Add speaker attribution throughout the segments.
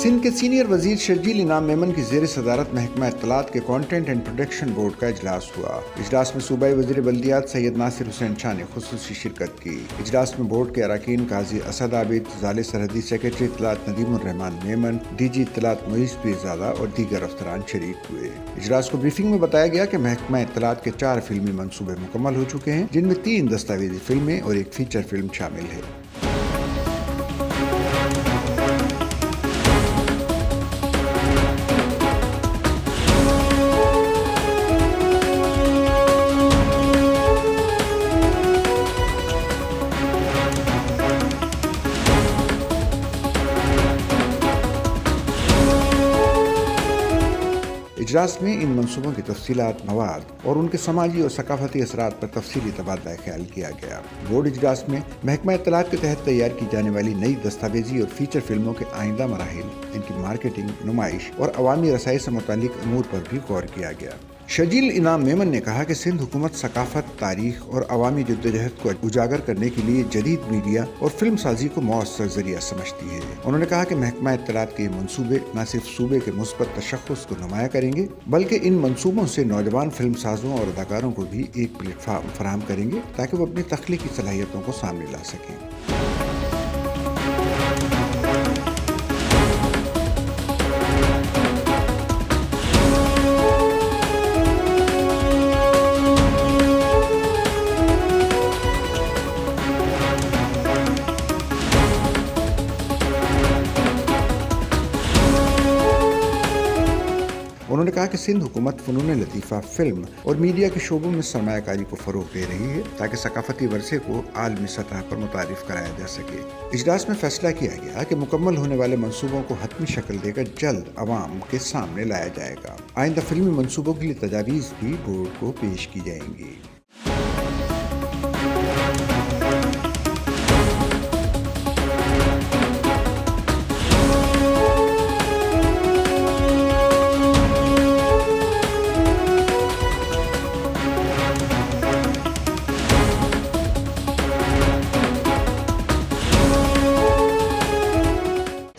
Speaker 1: سندھ کے سینئر وزیر شرجیل انعام میمن کی زیر صدارت محکمہ اطلاعات کے کانٹینٹ اینڈ پروڈکشن بورڈ کا اجلاس ہوا۔ اجلاس میں صوبائی وزیر بلدیات سید ناصر حسین شاہ نے خصوصی شرکت کی۔ اجلاس میں بورڈ کے اراکین قاضی اسد عابد، ضالع سرحدی سیکرٹری اطلاعات ندیم الرحمان میمن، ڈی جی اطلاعات معیز پیرزادہ اور دیگر افسران شریک ہوئے۔ اجلاس کو بریفنگ میں بتایا گیا کہ محکمہ اطلاعات کے 4 فلمی منصوبے مکمل ہو چکے ہیں، جن میں 3 دستاویزی فلمیں اور 1 فیچر فلم شامل ہے۔ اجلاس میں ان منصوبوں کی تفصیلات، مواد اور ان کے سماجی اور ثقافتی اثرات پر تفصیلی تبادلہ خیال کیا گیا۔ بورڈ اجلاس میں محکمہ اطلاعات کے تحت تیار کی جانے والی نئی دستاویزی اور فیچر فلموں کے آئندہ مراحل، ان کی مارکیٹنگ، نمائش اور عوامی رسائی سے متعلق امور پر بھی غور کیا گیا۔ شرجیل انعام میمن نے کہا کہ سندھ حکومت ثقافت، تاریخ اور عوامی جدوجہد کو اجاگر کرنے کے لیے جدید میڈیا اور فلم سازی کو مؤثر ذریعہ سمجھتی ہے۔ انہوں نے کہا کہ محکمہ اطلاعات کے یہ منصوبے نہ صرف صوبے کے مثبت تشخص کو نمایاں کریں گے، بلکہ ان منصوبوں سے نوجوان فلم سازوں اور اداکاروں کو بھی ایک پلیٹ فارم فراہم کریں گے تاکہ وہ اپنی تخلیقی صلاحیتوں کو سامنے لا سکیں۔ انہوں نے کہا کہ سندھ حکومت فنون لطیفہ، فلم اور میڈیا کے شعبوں میں سرمایہ کاری کو فروغ دے رہی ہے تاکہ ثقافتی ورثے کو عالمی سطح پر متعارف کرایا جا سکے۔ اجلاس میں فیصلہ کیا گیا کہ مکمل ہونے والے منصوبوں کو حتمی شکل دے کر جلد عوام کے سامنے لایا جائے گا۔ آئندہ فلمی منصوبوں کے لیے تجاویز بھی بورڈ کو پیش کی جائیں گی۔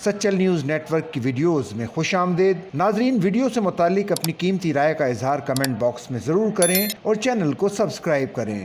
Speaker 1: سچل نیوز نیٹ ورک کی ویڈیوز میں خوش آمدید۔ ناظرین، ویڈیو سے متعلق اپنی قیمتی رائے کا اظہار کمنٹ باکس میں ضرور کریں اور چینل کو سبسکرائب کریں۔